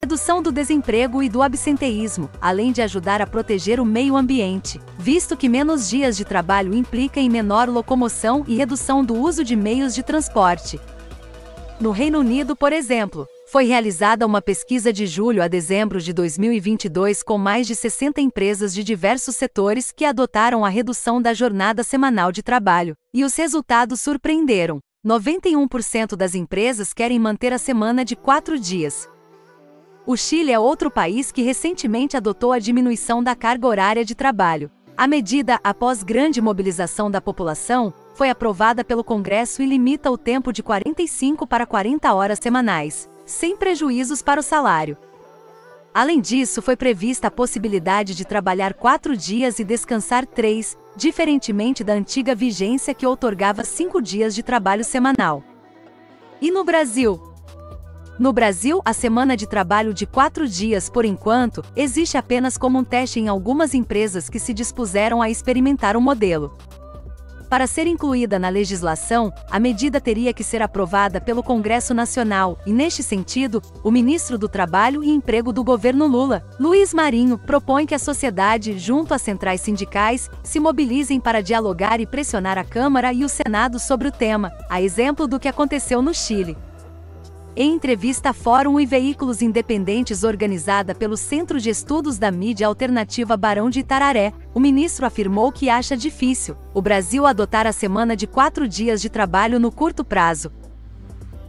Redução do desemprego e do absenteísmo, além de ajudar a proteger o meio ambiente, visto que menos dias de trabalho implica em menor locomoção e redução do uso de meios de transporte. No Reino Unido, por exemplo, foi realizada uma pesquisa de julho a dezembro de 2022 com mais de 60 empresas de diversos setores que adotaram a redução da jornada semanal de trabalho, e os resultados surpreenderam. 91% das empresas querem manter a semana de 4 dias. O Chile é outro país que recentemente adotou a diminuição da carga horária de trabalho. A medida, após grande mobilização da população, foi aprovada pelo Congresso e limita o tempo de 45 para 40 horas semanais, sem prejuízos para o salário. Além disso, foi prevista a possibilidade de trabalhar 4 dias e descansar 3, diferentemente da antiga vigência que outorgava 5 dias de trabalho semanal. E no Brasil? No Brasil, a semana de trabalho de 4 dias, por enquanto, existe apenas como um teste em algumas empresas que se dispuseram a experimentar o modelo. Para ser incluída na legislação, a medida teria que ser aprovada pelo Congresso Nacional, e neste sentido, o ministro do Trabalho e Emprego do governo Lula, Luiz Marinho, propõe que a sociedade, junto às centrais sindicais, se mobilizem para dialogar e pressionar a Câmara e o Senado sobre o tema, a exemplo do que aconteceu no Chile. Em entrevista a Fórum e Veículos Independentes organizada pelo Centro de Estudos da Mídia Alternativa Barão de Itararé, o ministro afirmou que acha difícil o Brasil adotar a semana de 4 dias de trabalho no curto prazo.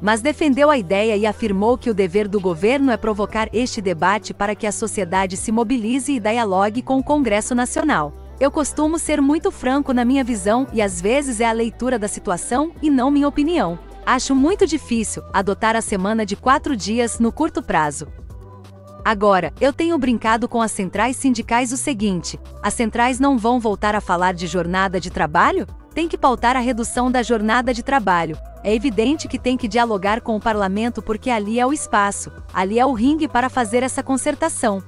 Mas defendeu a ideia e afirmou que o dever do governo é provocar este debate para que a sociedade se mobilize e dialogue com o Congresso Nacional. Eu costumo ser muito franco na minha visão e às vezes é a leitura da situação e não minha opinião. Acho muito difícil adotar a semana de 4 dias no curto prazo. Agora, eu tenho brincado com as centrais sindicais o seguinte: as centrais não vão voltar a falar de jornada de trabalho? Tem que pautar a redução da jornada de trabalho. É evidente que tem que dialogar com o parlamento porque ali é o espaço, ali é o ringue para fazer essa concertação.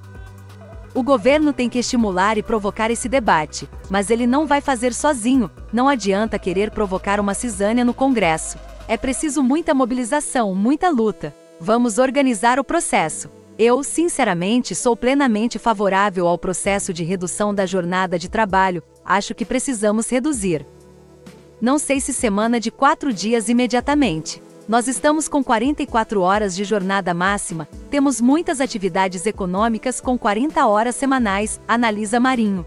O governo tem que estimular e provocar esse debate, mas ele não vai fazer sozinho, não adianta querer provocar uma cisânia no Congresso. É preciso muita mobilização, muita luta. Vamos organizar o processo. Eu, sinceramente, sou plenamente favorável ao processo de redução da jornada de trabalho, acho que precisamos reduzir. Não sei se semana de 4 dias imediatamente. Nós estamos com 44 horas de jornada máxima, temos muitas atividades econômicas com 40 horas semanais, analisa Marinho.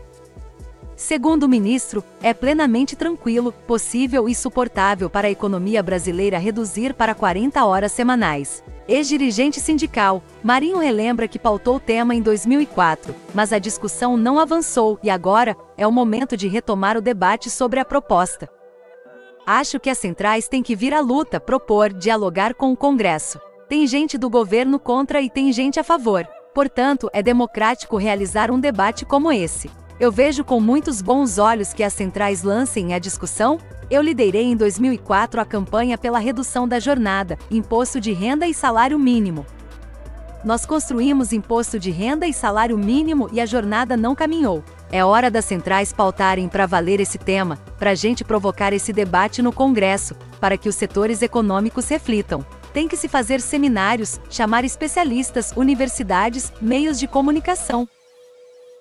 Segundo o ministro, é plenamente tranquilo, possível e suportável para a economia brasileira reduzir para 40 horas semanais. Ex-dirigente sindical, Marinho relembra que pautou o tema em 2004, mas a discussão não avançou e agora é o momento de retomar o debate sobre a proposta. Acho que as centrais têm que vir à luta, propor, dialogar com o Congresso. Tem gente do governo contra e tem gente a favor. Portanto, é democrático realizar um debate como esse. Eu vejo com muitos bons olhos que as centrais lancem a discussão. Eu liderei em 2004 a campanha pela redução da jornada, imposto de renda e salário mínimo. Nós construímos imposto de renda e salário mínimo e a jornada não caminhou. É hora das centrais pautarem para valer esse tema, para a gente provocar esse debate no Congresso, para que os setores econômicos reflitam. Tem que se fazer seminários, chamar especialistas, universidades, meios de comunicação.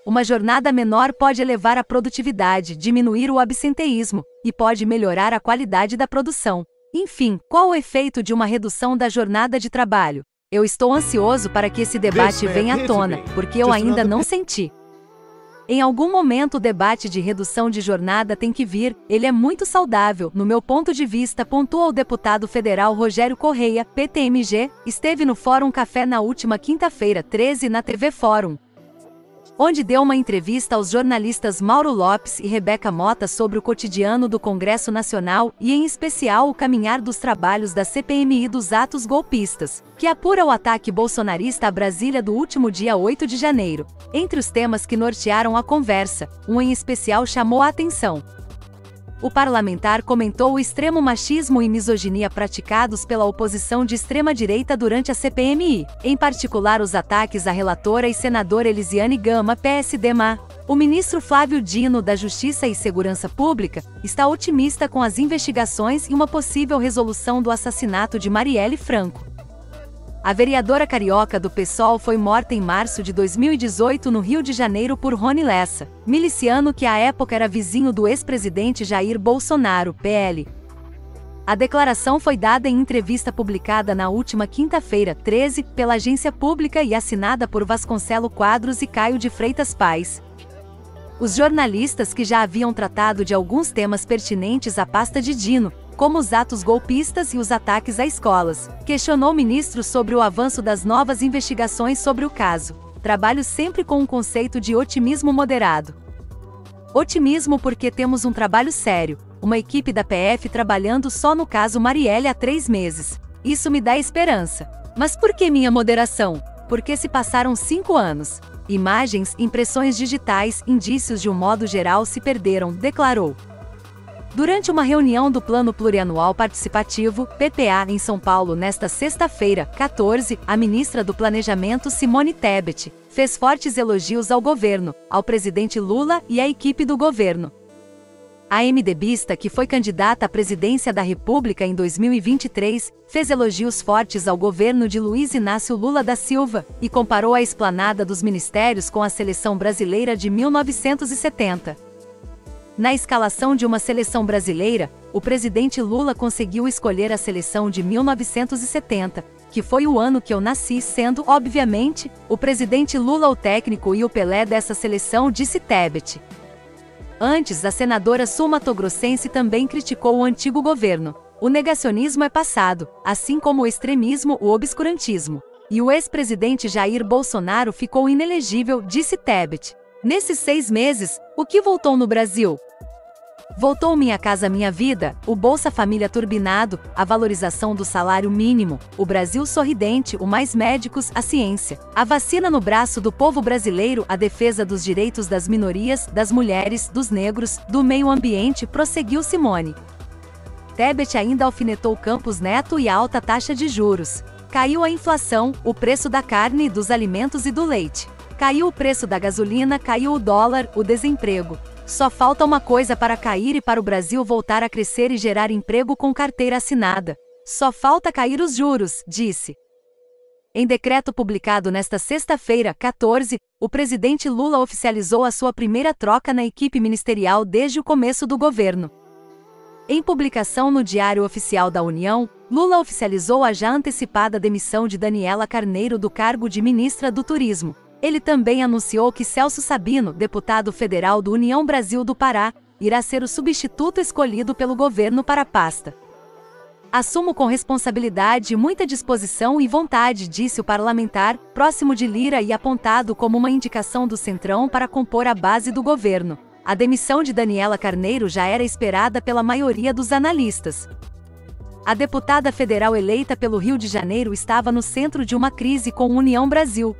Uma jornada menor pode elevar a produtividade, diminuir o absenteísmo, e pode melhorar a qualidade da produção. Enfim, qual o efeito de uma redução da jornada de trabalho? Eu estou ansioso para que esse debate venha à tona, porque eu ainda não senti. Em algum momento o debate de redução de jornada tem que vir, ele é muito saudável, no meu ponto de vista, pontua o deputado federal Rogério Correia, PTMG, esteve no Fórum Café na última quinta-feira 13 na TV Fórum, onde deu uma entrevista aos jornalistas Mauro Lopes e Rebeca Mota sobre o cotidiano do Congresso Nacional e, em especial, o caminhar dos trabalhos da CPMI dos atos golpistas, que apura o ataque bolsonarista a Brasília do último dia 8 de janeiro. Entre os temas que nortearam a conversa, um em especial chamou a atenção. O parlamentar comentou o extremo machismo e misoginia praticados pela oposição de extrema-direita durante a CPMI, em particular os ataques à relatora e senadora Elisiane Gama, PSD-MA. O ministro Flávio Dino, da Justiça e Segurança Pública, está otimista com as investigações e uma possível resolução do assassinato de Marielle Franco. A vereadora carioca do PSOL foi morta em março de 2018 no Rio de Janeiro por Rony Lessa, miliciano que à época era vizinho do ex-presidente Jair Bolsonaro, PL. A declaração foi dada em entrevista publicada na última quinta-feira, 13, pela agência pública e assinada por Vasconcelo Quadros e Caio de Freitas Paes. Os jornalistas que já haviam tratado de alguns temas pertinentes à pasta de Dino, como os atos golpistas e os ataques a escolas, questionou o ministro sobre o avanço das novas investigações sobre o caso. Trabalho sempre com um conceito de otimismo moderado. Otimismo porque temos um trabalho sério, uma equipe da PF trabalhando só no caso Marielle há 3 meses. Isso me dá esperança. Mas por que minha moderação? Porque se passaram 5 anos. Imagens, impressões digitais, indícios de um modo geral se perderam, declarou. Durante uma reunião do Plano Plurianual Participativo, PPA, em São Paulo nesta sexta-feira, 14, a ministra do Planejamento Simone Tebet fez fortes elogios ao governo, ao presidente Lula e à equipe do governo. A MDBista, que foi candidata à presidência da República em 2023, fez elogios fortes ao governo de Luiz Inácio Lula da Silva e comparou a esplanada dos ministérios com a seleção brasileira de 1970. Na escalação de uma seleção brasileira, o presidente Lula conseguiu escolher a seleção de 1970, que foi o ano que eu nasci, sendo, obviamente, o presidente Lula o técnico e o Pelé dessa seleção, disse Tebet. Antes, a senadora sul-matogrossense também criticou o antigo governo. O negacionismo é passado, assim como o extremismo, o obscurantismo. E o ex-presidente Jair Bolsonaro ficou inelegível, disse Tebet. Nesses 6 meses, o que voltou no Brasil? Voltou Minha Casa Minha Vida, o Bolsa Família turbinado, a valorização do salário mínimo, o Brasil sorridente, o Mais Médicos, a ciência, a vacina no braço do povo brasileiro, a defesa dos direitos das minorias, das mulheres, dos negros, do meio ambiente, prosseguiu Simone. Tebet ainda alfinetou Campos Neto e a alta taxa de juros. Caiu a inflação, o preço da carne, dos alimentos e do leite. Caiu o preço da gasolina, caiu o dólar, o desemprego. Só falta uma coisa para cair e para o Brasil voltar a crescer e gerar emprego com carteira assinada. Só falta cair os juros, disse. Em decreto publicado nesta sexta-feira, 14, o presidente Lula oficializou a sua primeira troca na equipe ministerial desde o começo do governo. Em publicação no Diário Oficial da União, Lula oficializou a já antecipada demissão de Daniela Carneiro do cargo de ministra do Turismo. Ele também anunciou que Celso Sabino, deputado federal do União Brasil do Pará, irá ser o substituto escolhido pelo governo para a pasta. Assumo com responsabilidade, muita disposição e vontade, disse o parlamentar, próximo de Lira e apontado como uma indicação do Centrão para compor a base do governo. A demissão de Daniela Carneiro já era esperada pela maioria dos analistas. A deputada federal eleita pelo Rio de Janeiro estava no centro de uma crise com União Brasil.